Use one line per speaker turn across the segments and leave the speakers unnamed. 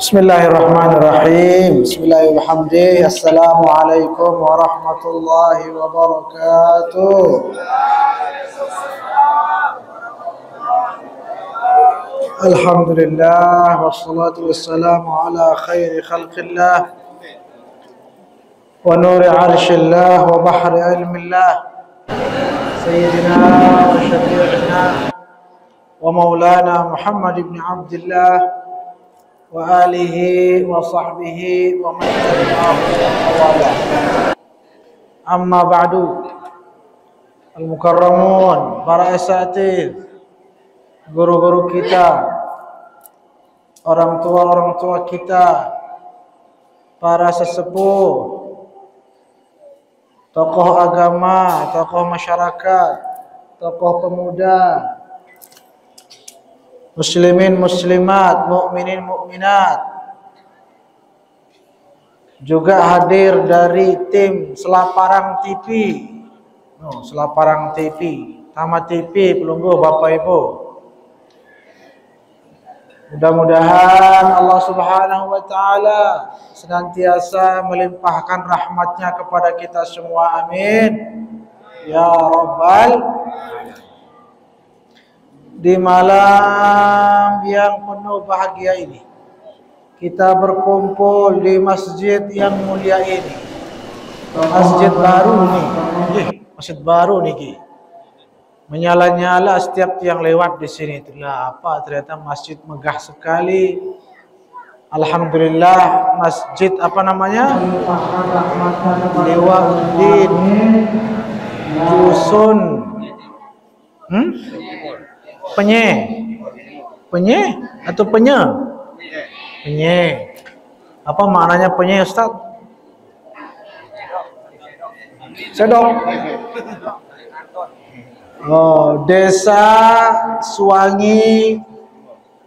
Bismillahirrahmanirrahim. Bismillahirrahmanirrahim. Assalamualaikum warahmatullahi wabarakatuh. Alhamdulillah wassalatu wassalamu ala khairi khalqillah wa nuri arshillah wa bahri ilmillah sayyidina wa syafi'ina wa maulana Muhammad ibn Abdullah wa alihi wa sahbihi wa man tabi'ahu wa amma ba'du. Al-mukarramun, para asatidz, guru-guru kita, orang tua kita, para sesepuh, tokoh agama, tokoh masyarakat, tokoh pemuda, muslimin muslimat, mukminin mukminat, juga hadir dari tim Selaparang TV. Selaparang TV, Tamat TV, Pelungguh Bapak Ibu. Mudah-mudahan Allah Subhanahu wa taala senantiasa melimpahkan rahmatnya kepada kita semua, amin ya rabbal. Di malam yang penuh bahagia ini, kita berkumpul di masjid yang mulia ini. Masjid baru nih, masjid baru nih, menyala-nyala setiap tiang lewat di sini. Itulah apa, ternyata masjid megah sekali. Alhamdulillah, masjid apa namanya? Liwauddin Dusun Penye atau penye? Penye. Apa maknanya penye, Ustaz? Sedok. Desa Suwangi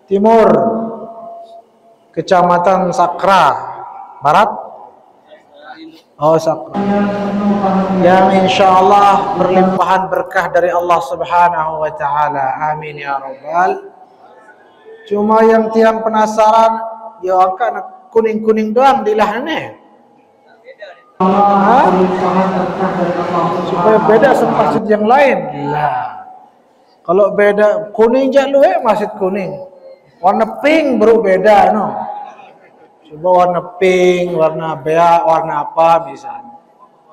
Timur, Kecamatan Sakra Barat. Sakra. Yang insyaallah berlimpahan berkah dari Allah Subhanahu wa taala. Amin ya rabbal. Cuma yang tiang penasaran, ya kan kuning-kuning doang di lahane. Supaya beda sama masjid yang lain. Lah. Kalau beda kuning jalur masjid kuning. Warna pink baru beda no. Coba warna pink, warna bea, warna apa misalnya.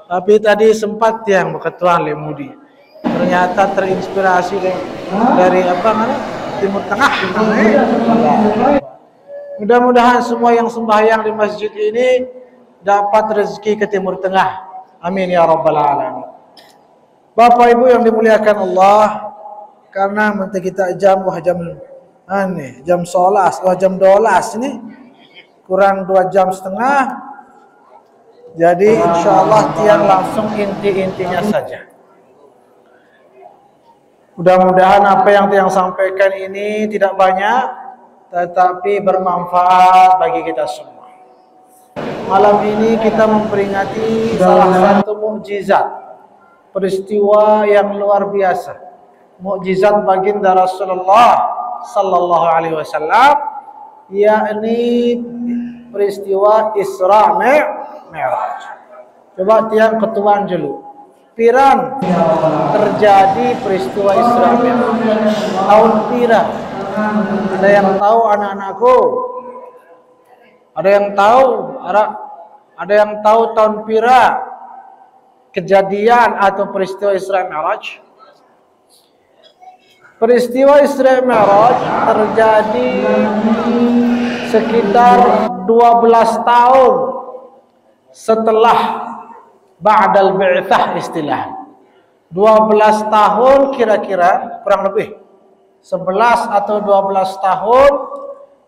Tapi tadi sempat yang berketuan Lemudi. Ternyata terinspirasi dari apa namanya? Timur Tengah. Mudah-mudahan semua yang sembahyang di masjid ini dapat rezeki ke Timur Tengah. Amin ya rabbal alamin. Bapak Ibu yang dimuliakan Allah, karena nanti kita jam 11, jam 12 ini kurang 2 jam setengah. Jadi insyaallah tiang langsung inti-intinya saja. Mudah-mudahan apa yang tiang sampaikan ini tidak banyak, tetapi bermanfaat bagi kita semua. Malam ini kita memperingati salah satu mukjizat, peristiwa yang luar biasa, mukjizat baginda Rasulullah sallallahu alaihi wasallam, yakni peristiwa Isra Mi'raj. Coba tiang ketuan dulu. Piran terjadi peristiwa Isra Mi'raj? Tahun pira? Ada yang tahu anak-anakku? Ada yang tahu? Ada yang tahu tahun pira kejadian atau peristiwa Isra Mi'raj? Peristiwa Isra Mi'raj terjadi sekitar 12 tahun setelah ba'dal bi'tsah istilah. 12 tahun kira-kira, kurang lebih 11 atau 12 tahun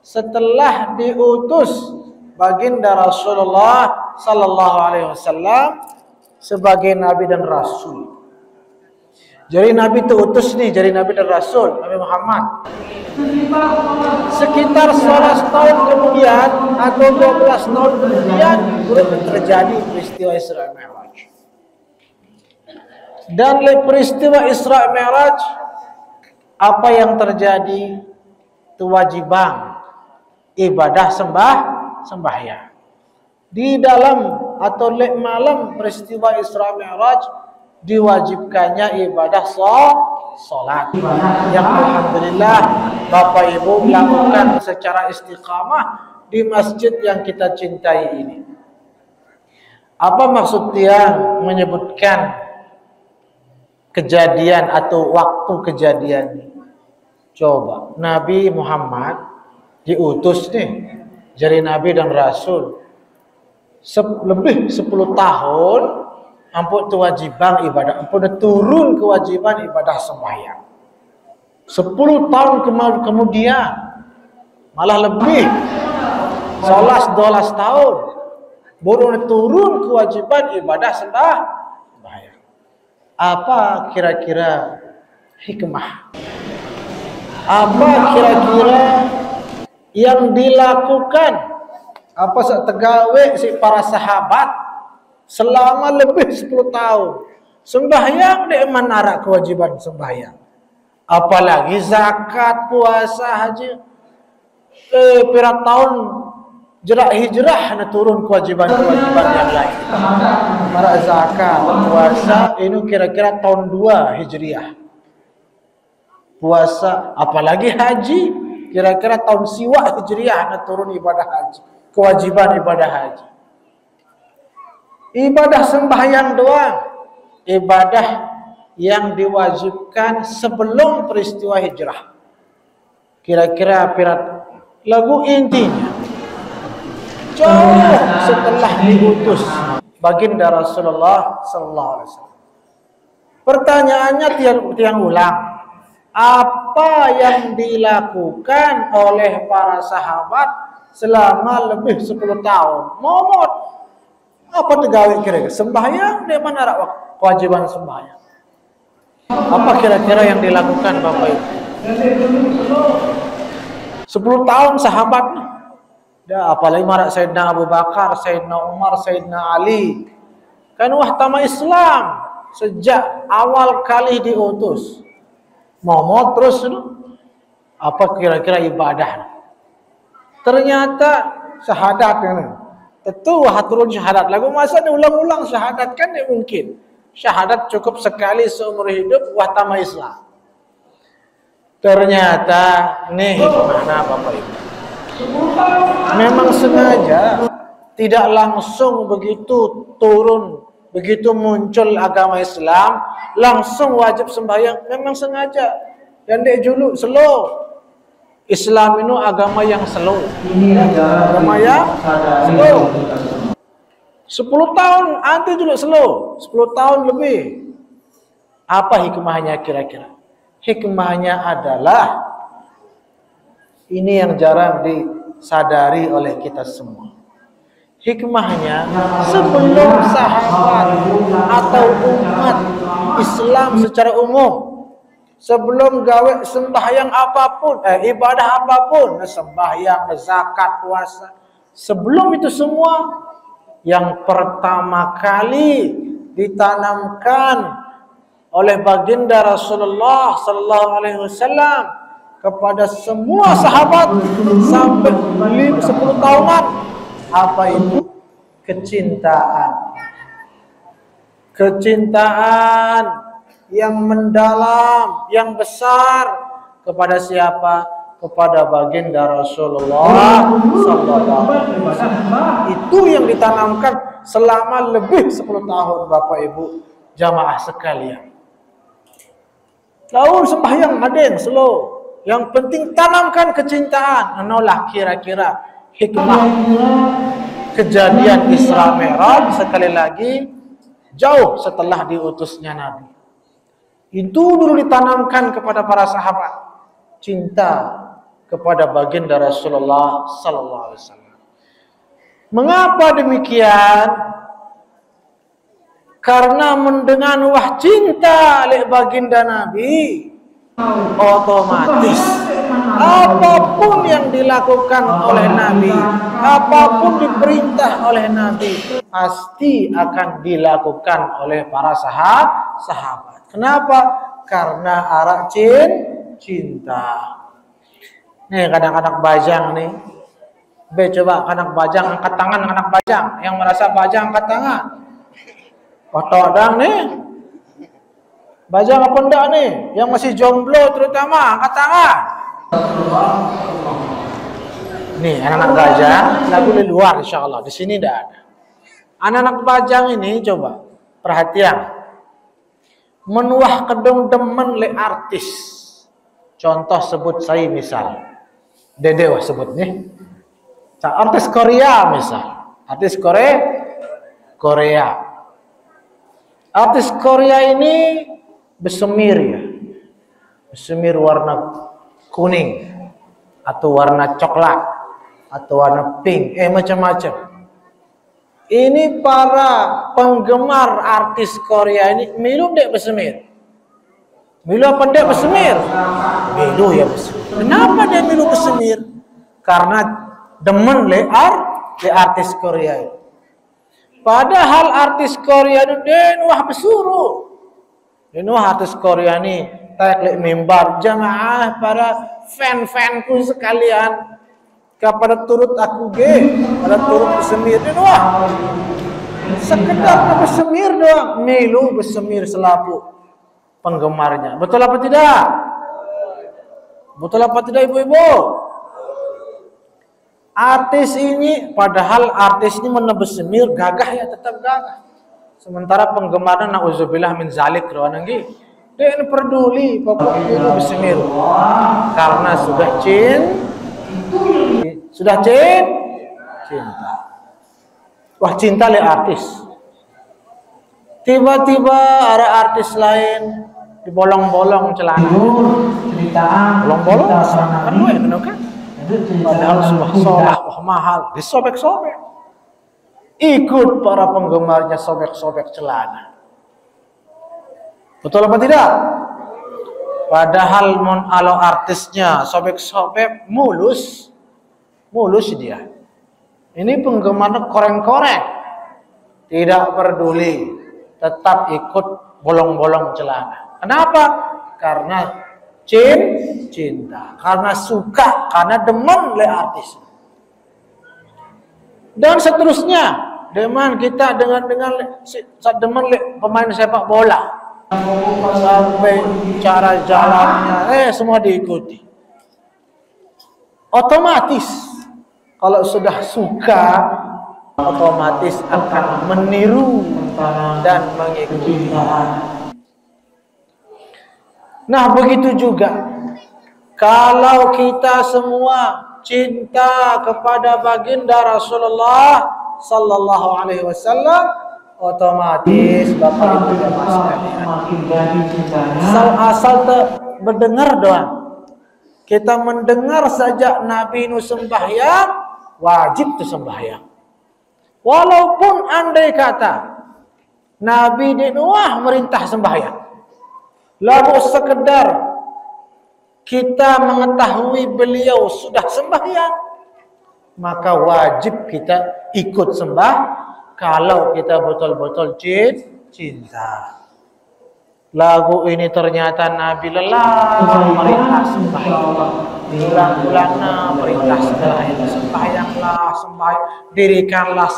setelah diutus baginda Rasulullah sallallahu alaihi wasallam sebagai nabi dan rasul. Jadi nabi itu utus nih, jadi nabi dan rasul Nabi Muhammad. Sekitar 11 tahun kemudian atau 12 tahun kemudian terjadi peristiwa Isra Mi'raj. Dan peristiwa Isra Mi'raj, apa yang terjadi? Kewajiban ibadah sembahyang. Di dalam atau malam peristiwa Isra Mi'raj diwajibkannya ibadah salat. Yang alhamdulillah Bapak Ibu melakukan secara istiqamah di masjid yang kita cintai ini. Apa maksud dia menyebutkan kejadian atau waktu kejadian ini? Coba, Nabi Muhammad diutus nih jadi Nabi dan Rasul lebih 10 tahun ampun kewajiban ibadah, ampun turun kewajiban ibadah sembahyang. 10 tahun kemudian malah lebih 11-12 tahun baru turun kewajiban ibadah sembahyang. Apa kira-kira hikmah? Apa kira-kira yang dilakukan? Apa setegawe si para sahabat selama lebih 10 tahun? Sembahyang dia menara kewajiban sembahyang. Apalagi zakat, puasa, haji. Pira tahun jerak hijrah na turun kewajiban-kewajiban yang lain. Mara zakat, puasa ini kira-kira tahun 2 Hijriah. Puasa, apalagi haji, kira-kira tahun siwa Hijriah na turun ibadah haji, kewajiban ibadah haji. Ibadah sembahyang doang, ibadah yang diwajibkan sebelum peristiwa hijrah. Kira-kira pirat lagu intinya jauh setelah diutus baginda Rasulullah sallallahu alaihi wasallam. Pertanyaannya tiang ulang, apa yang dilakukan oleh para sahabat selama lebih 10 tahun? Momot apa tegawe kira-kira? Sembahyang di mana kewajiban sembahyang? Apa kira-kira yang dilakukan Bapak Ibu? 10 tahun sahabat. Ya, apalagi marak Sayyidina Abu Bakar, Sayyidina Umar, Sayyidina Ali. Kan wahtama Islam sejak awal kali diutus. Momot terus apa kira-kira ibadah? Ternyata syahadat ini. Tentu turun syahadat. Lagu masa ulang-ulang syahadat kan tidak mungkin. Syahadat cukup sekali seumur hidup wahtama Islam. Ternyata nih mana Bapak Ibu? Memang sengaja tidak langsung begitu turun, begitu muncul agama Islam langsung wajib sembahyang. Memang sengaja. Dan dia julu slow. Islam itu agama yang slow. Agama yang slow. 10 tahun anti dulu slow. 10 tahun lebih. Apa hikmahnya kira-kira? Hikmahnya adalah ini yang jarang disadari oleh kita semua. Hikmahnya sebelum sahabat atau umat Islam secara umum, sebelum gawe sembahyang apapun, ibadah apapun, sembahyang, zakat, puasa, sebelum itu semua, yang pertama kali ditanamkan oleh baginda Rasulullah sallallahu alaihi wasallam kepada semua sahabat sampai 10 tahunan, apa itu? Kecintaan. Kecintaan yang mendalam, yang besar kepada siapa? Kepada baginda Rasulullah sallallahu alaihi wasallam. Itu yang ditanamkan selama lebih 10 tahun Bapak Ibu jamaah sekalian. Lalu sembahyang ada yang slow. Yang penting tanamkan kecintaan. Enolah kira-kira hikmah kejadian Isra Mi'raj sekali lagi jauh setelah diutusnya Nabi. Itu dulu ditanamkan kepada para sahabat. Cinta kepada baginda Rasulullah sallallahu alaihi wasallam. Mengapa demikian? Karena mendengar wah cinta oleh baginda Nabi, otomatis apapun yang dilakukan oleh Nabi, apapun diperintah oleh Nabi, pasti akan dilakukan oleh para sahabat. Kenapa? Karena arah cinta. Nih kadang-kadang bajang nih, B, coba anak bajang angkat tangan, anak bajang yang merasa bajang angkat tangan. Potodang nih. Bajang apa enggak nih? Yang masih jomblo terutama angkat tangan. Nih anak-anak bajang lagu di luar insyaallah. Di sini enggak ada. Anak-anak bajang ini coba perhatian. Menuah kedung demen le artis. Contoh sebut saya misal. Dede wah sebut nih. Artis Korea misal. Artis Korea. Artis Korea ini bersemir ya. Bersemir warna kuning atau warna coklat atau warna pink, macam-macam. Ini para penggemar artis Korea ini milu dek bersemir. Milu apa dek bersemir? Milu ya bersemir. Kenapa dia milu bersemir? Karena demen le artis Korea itu. Padahal artis Korea itu denuah besuruh. Denuah artis Korea ini tayak le mimbar jamaah para fan-fanku sekalian kepada turut aku pada turut bersemir denuah. Sekedar bersemir doang, milu bersemir selaku penggemarnya. Betul apa tidak? Betul apa tidak ibu-ibu? Artis ini, padahal artis ini bersemir gagah ya, tetap gagah. Sementara penggemarnya na'udzubillah min zalik rawananggi. Dia ini peduli pokoknya itu bersemir. Karena sudah cinta. Wah, cinta le artis. Tiba-tiba ada artis lain dibolong-bolong celana. Bolong-bolong kan lu yang kan? Padahal wah mahal, disobek-sobek. Ikut para penggemarnya sobek-sobek celana. Betul apa tidak? Padahal alo artisnya sobek-sobek mulus dia. Ini penggemarnya koreng-koreng. Tidak peduli, tetap ikut bolong-bolong celana. Kenapa? Karena cinta, karena suka, karena demen le artis. Dan seterusnya, demen kita dengan demen le pemain sepak bola. Sampai cara jalannya, semua diikuti. Otomatis, kalau sudah suka, otomatis akan meniru dan mengikuti. Nah, begitu juga kalau kita semua cinta kepada baginda Rasulullah sallallahu alaihi wasallam, otomatis Bapak Ibu dan Mas sekalian, asal mendengar doang. Kita mendengar saja Nabi nu sembahyang, wajib tu sembahyang. Walaupun andai kata Nabi di Nuh merintah sembahyang, lalu sekedar kita mengetahui beliau sudah sembahyang, maka wajib kita ikut sembah kalau kita betul-betul cinta. Lagu ini ternyata Nabi lelah merintah sembahyang. Ulang-ulangnya perintah sembahyanglah, dirikanlah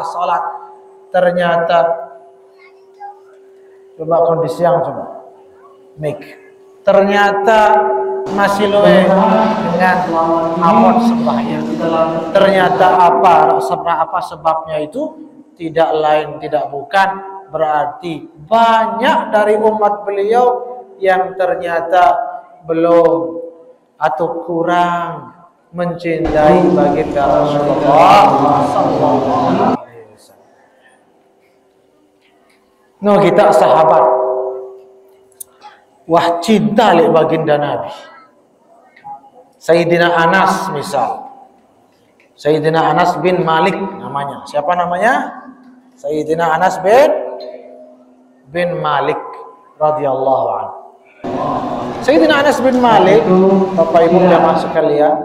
salat. Ternyata coba kondisi yang coba make. Ternyata masih loe dengan amon sembahyang. Ternyata apa sebabnya itu? Tidak lain tidak bukan berarti banyak dari umat beliau yang ternyata belum atau kurang mencintai baginda Rasulullah sallallahu alaihi wasallam. No, kita sahabat, wah cinta li baginda Nabi. Sayyidina Anas misal, Sayyidina Anas bin Malik namanya. Siapa namanya? Sayyidina Anas bin Malik radhiyallahu anhu. Sayyidina Anas bin Malik, Bapak Ibu jamaah sekalian,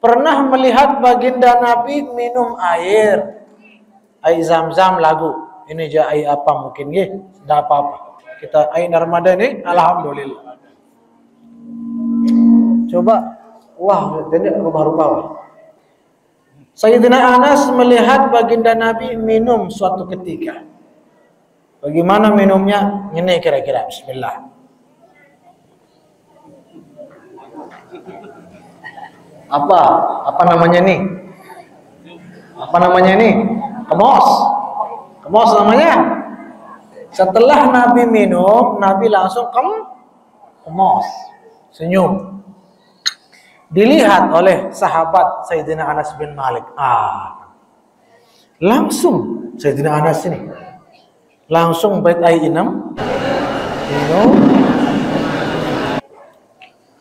pernah melihat baginda Nabi minum air Zam-Zam lagu. Ini aja air apa mungkin tidak apa-apa. Kita air Ramadan ini alhamdulillah. Coba, wah, jadi rubah-rubah. Sayyidina Anas melihat baginda Nabi minum suatu ketika. Bagaimana minumnya? Ini kira-kira. Bismillah. Apa namanya nih? Apa namanya nih? Kemos. Kemos namanya. Setelah Nabi minum, Nabi langsung kemos. Senyum. Dilihat oleh sahabat Sayyidina Anas bin Malik. Langsung Sayyidina Anas ini langsung bait ai minum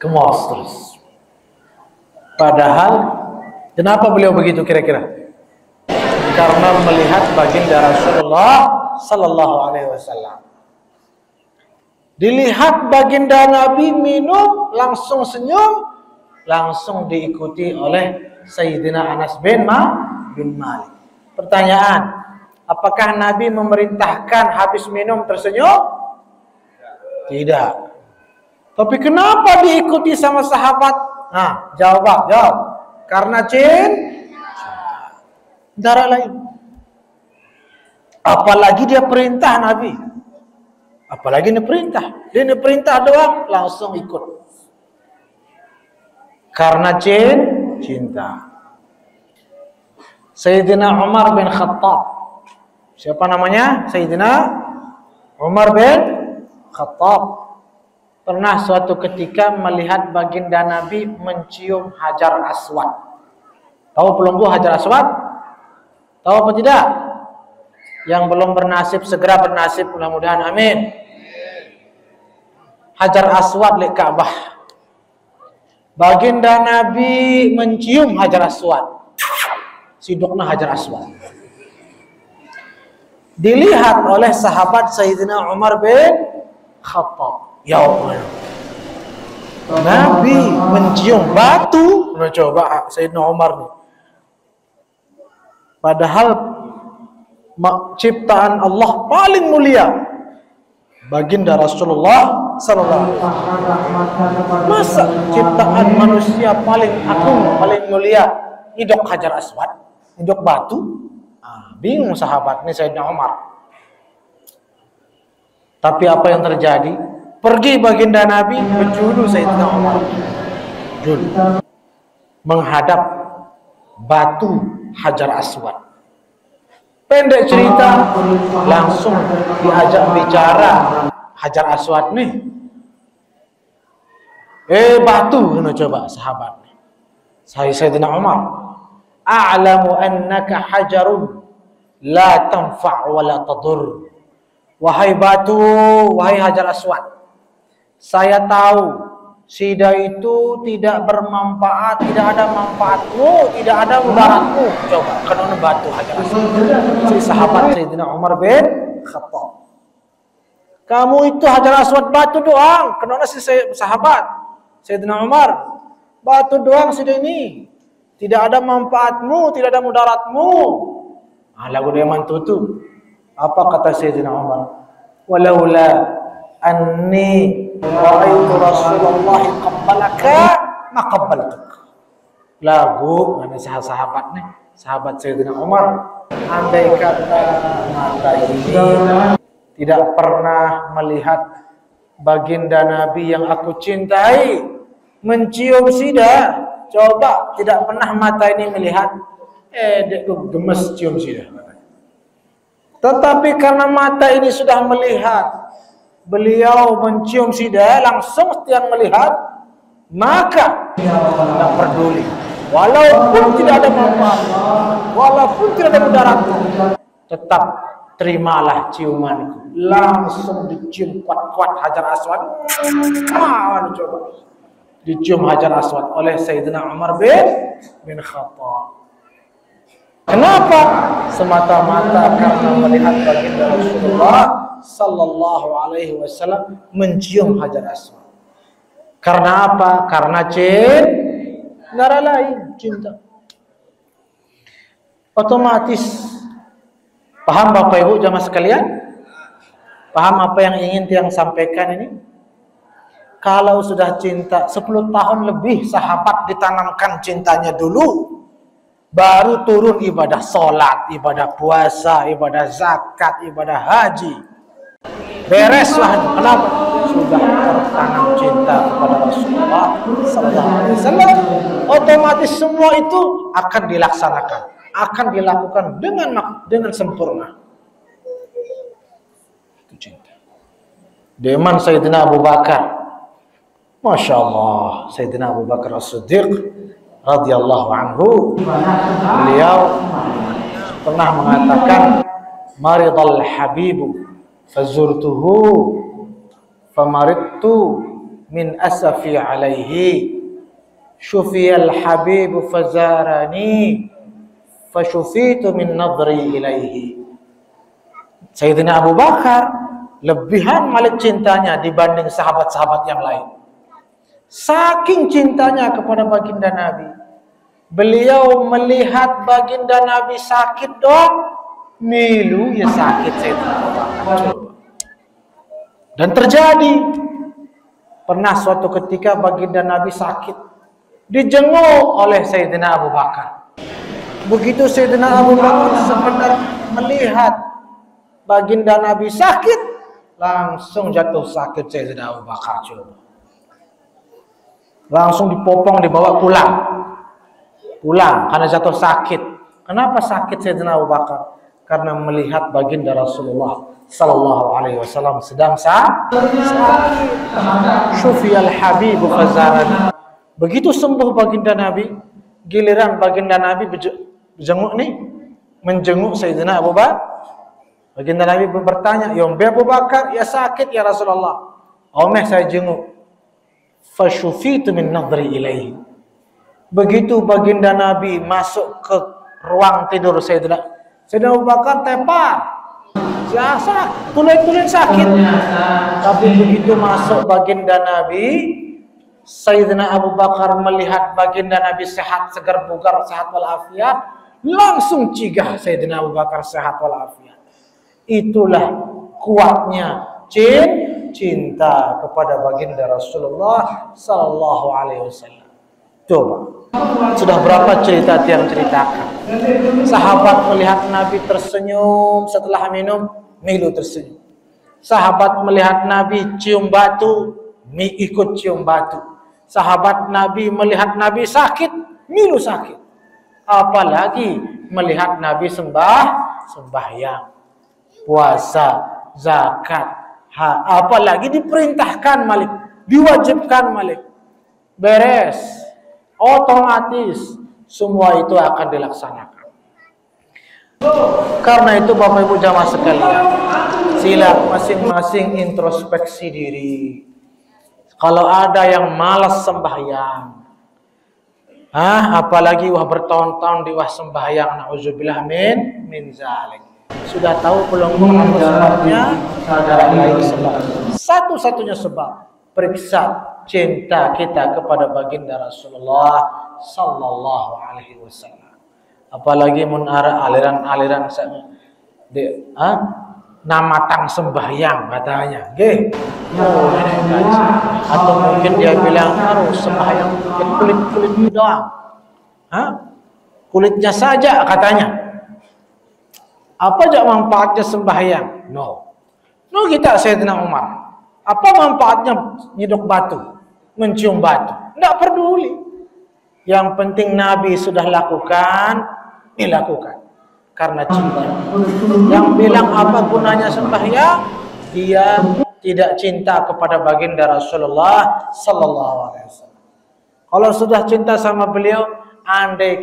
kemos terus. Padahal kenapa beliau begitu kira-kira? Karena melihat baginda Rasulullah sallallahu alaihi wasallam. Dilihat baginda Nabi minum langsung senyum, langsung diikuti oleh Sayyidina Anas bin Malik. Pertanyaan, apakah Nabi memerintahkan habis minum tersenyum? Tidak. Tapi kenapa diikuti sama sahabat? Nah, jawab. Karena darah lain. Apalagi dia perintah Nabi. Apalagi ini perintah. Dia ini perintah doang langsung ikut. Karena cinta. Sayyidina Umar bin Khattab. Siapa namanya? Sayyidina Umar bin Khattab. Pernah suatu ketika melihat baginda Nabi mencium Hajar Aswad. Tahu pelenggu Hajar Aswad? Tahu apa tidak? Yang belum bernasib segera bernasib, mudah-mudahan, amin. Hajar Aswad li Ka'bah. Baginda Nabi mencium Hajar Aswad. Sidukna Hajar Aswad. Dilihat oleh sahabat Sayyidina Umar bin Khattab. Ya Allah. Nabi mencium batu. Coba Sayyidina Umar nih. Padahal ciptaan Allah paling mulia. Baginda Rasulullah sallallahu alaihi wasallam. Masa ciptaan manusia paling agung, paling mulia hidok Hajar Aswad, hidok batu? Bingung sahabat ini Sayyidina Umar. Tapi apa yang terjadi? Pergi baginda Nabi menjulu Sayyidina Umar. Julu. Menghadap batu Hajar Aswad. Pendek cerita, langsung diajak bicara Hajar Aswad nih. Batu, coba sahabat. Sayyidina Umar. A'lamu annaka hajarun la tanfa' wa la tadur. Wahai batu, wahai Hajar Aswad. Saya tahu sida itu tidak bermanfaat, tidak ada manfaatmu, tidak ada mudaratmu. Coba, kenapa batu Hajar Aswad? Si sahabat Sayyidina Umar bin Khattab. Kamu itu Hajar Aswad batu doang. Kenapa si sahabat Sayyidina Umar? Batu doang sida ini. Tidak ada manfaatmu, tidak ada mudaratmu. Lagu dia mantutu. Apa kata Sayyidina Umar? Walaula anni ra'aitu Rasulullah qabbalaka ma qabbaltuk. Lagu mana sahabat nih, sahabat Sayyidina Umar, andai kata mata ini tidak pernah melihat baginda Nabi yang aku cintai mencium sida, coba tidak pernah mata ini melihat, dia gemes cium sida. Tetapi karena mata ini sudah melihat beliau mencium sida, langsung setiap melihat, maka tidak peduli. Walaupun tidak ada manfaat, walaupun tidak ada mudarat, tetap terimalah ciumanku. Langsung dicium kuat-kuat Hajar Aswad. Coba dicium Hajar Aswad oleh Sayyidina Umar bin Khattab. Kenapa? Semata-mata karena melihat baginda Rasulullah sallallahu alaihi wasallam mencium Hajar Aswad. Karena apa? Karena darah lain, cinta. Otomatis. Paham Bapak Ibu jamaah sekalian? Paham apa yang ingin Tiang sampaikan ini? Kalau sudah cinta 10 tahun lebih sahabat ditanamkan cintanya dulu. baru turun ibadah sholat, ibadah puasa, ibadah zakat, ibadah haji. Bereslah. Kenapa? Sudah tertanam cinta kepada Rasulullah sallallahu alaihi wasallam. Otomatis semua itu akan dilaksanakan, akan dilakukan dengan sempurna. Itu cinta. Deman Sayyidina Abu Bakar. Masya Allah, Sayyidina Abu Bakar As-Siddiq radhiyallahu anhu, beliau pernah mengatakan, maridal habibu fazurtuhu famaridtu min asafi alaihi, syufiyal habibu fazarani fashufitu min nadri ilaihi. Sayyidina Abu Bakar lebihan malik cintanya dibanding sahabat-sahabat yang lain. Saking cintanya kepada baginda Nabi, beliau melihat baginda Nabi sakit dong, milu ya sakit Sayyidina Abu Bakar. Dan terjadi pernah suatu ketika baginda Nabi sakit, dijenguk oleh Sayyidina Abu Bakar. Begitu Sayyidina Abu Bakar sekedar melihat baginda Nabi sakit, langsung jatuh sakit Sayyidina Abu Bakar. Coba. Langsung dipopong, dibawa pulang karena jatuh sakit. Kenapa sakit Sayyidina Abu Bakar? Karena melihat baginda Rasulullah sallallahu alaihi wasallam sedang sakit. Syufiyal habibu fazarani. Begitu sembuh baginda Nabi, giliran baginda Nabi menjenguk Sayyidina Abu Bakar. Baginda Nabi bertanya, "Ya Abu Bakar, ya sakit ya Rasulullah." "Omeh saya jenguk." Fashufitu min nadri ilaihi. Begitu baginda Nabi masuk ke ruang tidur Sayyidina Abu Bakar, tepar. Siasa, tulen-tulen sakit. Tapi begitu masuk baginda Nabi, Sayyidina Abu Bakar melihat baginda Nabi sehat, segar bugar, sehat walafiat, langsung cigah Sayyidina Abu Bakar sehat walafiat. Itulah kuatnya cinta kepada baginda Rasulullah sallallahu alaihi wasallam. Coba, sudah berapa cerita yang ceritakan? Sahabat melihat Nabi tersenyum setelah minum, milu tersenyum. Sahabat melihat Nabi cium batu, ikut cium batu. Sahabat Nabi melihat Nabi sakit, milu sakit. Apalagi melihat Nabi sembahyang, puasa, zakat. Apalagi diperintahkan malik, diwajibkan malik, beres, otomatis semua itu akan dilaksanakan. Karena itu Bapak Ibu jamaah sekalian, sila masing-masing introspeksi diri. Kalau ada yang malas sembahyang, apalagi bertahun-tahun di sembahyang, nauzubillah min zalik. Sudah tahu belum sebabnya? Ada lain sebab. Satu-satunya sebab, periksa cinta kita kepada baginda Rasulullah sallallahu alaihi wasallam. Apalagi aliran-aliran namatang sembahyang katanya. Atau mungkin dia bilang harus sembahyang kulit doang. Kulitnya saja katanya. Apa aja manfaatnya sembahyang? No, kita Sayyidina Umar. Apa manfaatnya nyidok batu, mencium batu? Tidak peduli. Yang penting Nabi sudah lakukan, dilakukan. Karena cinta. Yang bilang apa gunanya sembahyang, dia tidak cinta kepada baginda Rasulullah sallallahu alaihi wasallam. Kalau sudah cinta sama beliau, andai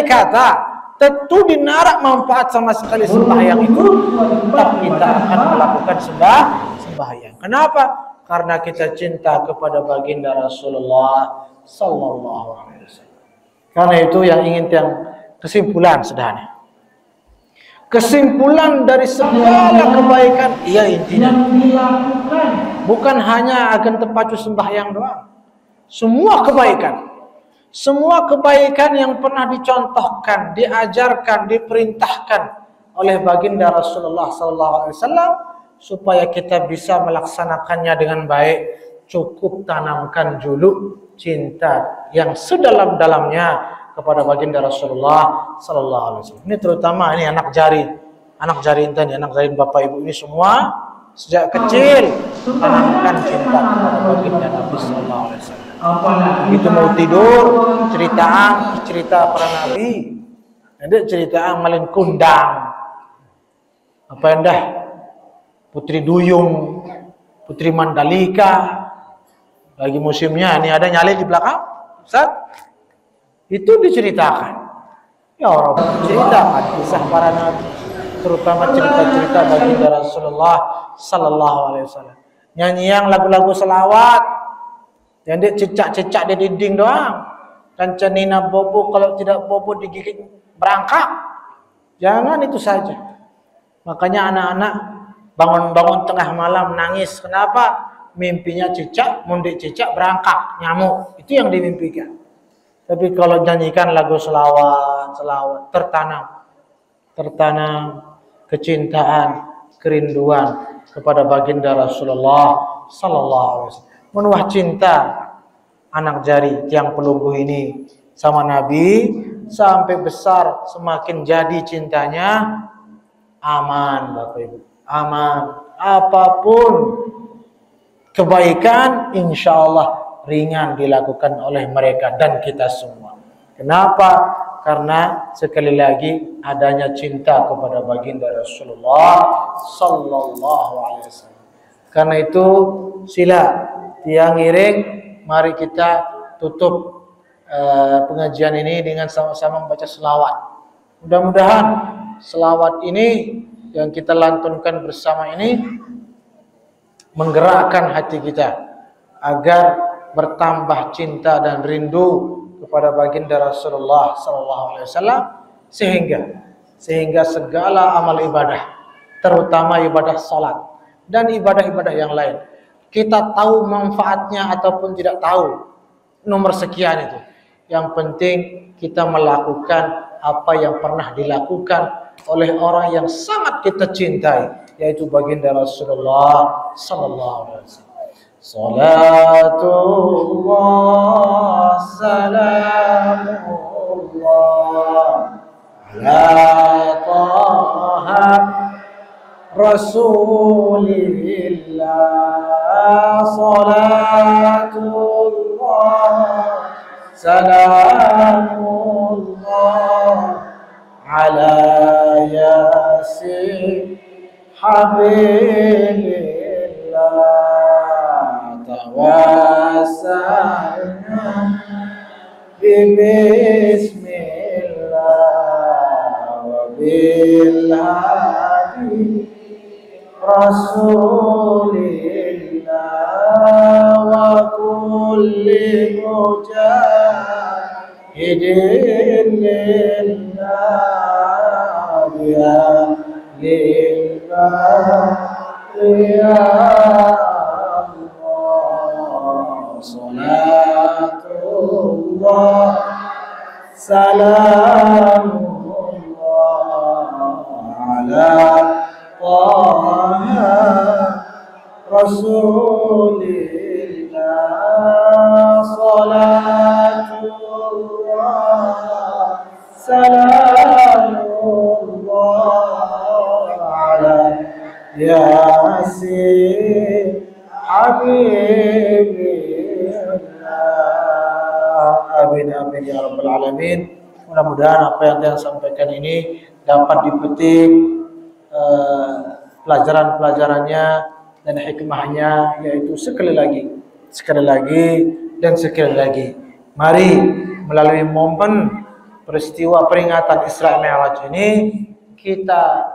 kata tentu dinarak manfaat sama sekali sembahyang itu, tetap kita akan melakukan sembahyang. Kenapa? Karena kita cinta kepada baginda Rasulullah sallallahu alaihi wasallam. Karena itu yang kesimpulan sederhana. Kesimpulan dari segala kebaikan, intinya bukan hanya akan terpacu sembahyang doang. Semua kebaikan yang pernah dicontohkan, diajarkan, diperintahkan oleh baginda Rasulullah SAW, supaya kita bisa melaksanakannya dengan baik, cukup tanamkan dulu cinta yang sedalam-dalamnya kepada baginda Rasulullah sallallahu alaihi wasallam. Ini terutama ini anak jari intan, anak jari bapak ibu ini semua sejak kecil tanamkan cinta kepada baginda Nabi sallallahu alaihi wasallam. Begitu mau tidur cerita para nabi. Ada cerita malin kundang. Apa endah? Putri Duyung, Putri Mandalika. Lagi musimnya, ini ada nyali di belakang, Ustaz. Itu diceritakan. Ya Allah, ceritakan kisah para nabi, terutama cerita-cerita baginda Rasulullah sallallahu alaihi wasallam. Nyanyian lagu-lagu selawat, yang dia cecak-cecak di dinding doang. Dan cenina bobo, kalau tidak bobo digigit berangkat. Jangan itu saja. Makanya anak-anak bangun-bangun tengah malam nangis. Kenapa? Mimpinya cicak, mundik cicak berangkat nyamuk. Itu yang dimimpikan. Tapi kalau nyanyikan lagu selawat tertanam kecintaan, kerinduan kepada baginda Rasulullah sallallahu alaihi wasallam. Menuah cinta anak jari tiang pelunggu ini sama Nabi sampai besar, semakin jadi cintanya aman, Bapak Ibu. Aman. Apapun kebaikan insya Allah ringan dilakukan oleh mereka dan kita semua. Kenapa? Karena sekali lagi adanya cinta kepada baginda Rasulullah sallallahu alaihi wasallam. Karena itu sila tiang iring, mari kita tutup pengajian ini dengan sama-sama membaca selawat. Mudah-mudahan selawat ini yang kita lantunkan bersama ini menggerakkan hati kita agar bertambah cinta dan rindu kepada baginda Rasulullah sallallahu alaihi wasallam sehingga segala amal ibadah, terutama ibadah salat dan ibadah-ibadah yang lain, kita tahu manfaatnya ataupun tidak tahu nomor sekian itu. Yang penting kita melakukan apa yang pernah dilakukan oleh orang yang sangat kita cintai, yaitu baginda Rasulullah sallallahu alaihi wasallam. Salatullah salamullah ala taha Rasulillah. Salatullah salamullah ala yasin habibillah. Tawassalna bismillah wa bilhadi Rasulillah wa kulli mujahidin lillah ya Allah. Salatullah salamullah ala taha Rasulillah. Salatullah salamullah ala yasin habibillah. Amin amin ya rabbal alamin. Mudah-mudahan apa yang saya sampaikan ini dapat dipetik pelajaran-pelajarannya dan hikmahnya, yaitu sekali lagi mari melalui momen peristiwa peringatan Isra Mi'raj ini kita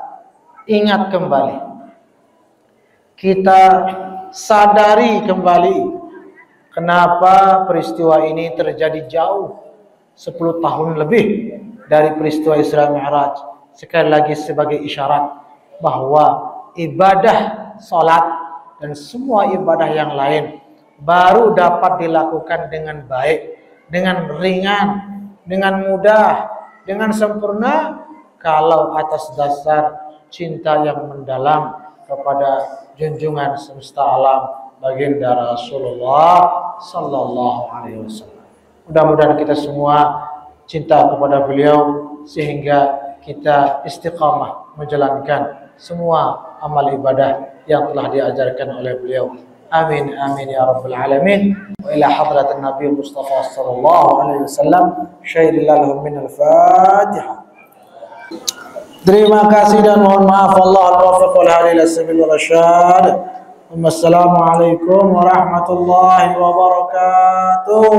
ingat kembali, kita sadari kembali kenapa peristiwa ini terjadi jauh 10 tahun lebih dari peristiwa Isra Mi'raj. Sekali lagi sebagai isyarat bahwa ibadah salat dan semua ibadah yang lain baru dapat dilakukan dengan baik, dengan ringan, dengan mudah, dengan sempurna kalau atas dasar cinta yang mendalam kepada junjungan semesta alam baginda Rasulullah sallallahu alaihi wasallam. Mudah-mudahan kita semua cinta kepada beliau sehingga kita istiqamah menjalankan semua amal ibadah yang telah diajarkan oleh beliau. Amin amin ya rabbal alamin. Wa ila hadratin Nabi Mustafa sallallahu alaihi wasallam syairillahu min al-Fatihah. Terima kasih dan mohon maaf. Allah al-muwaffiq wal hadi ila sabil rasyad. Wassalamualaikum warahmatullahi wabarakatuh.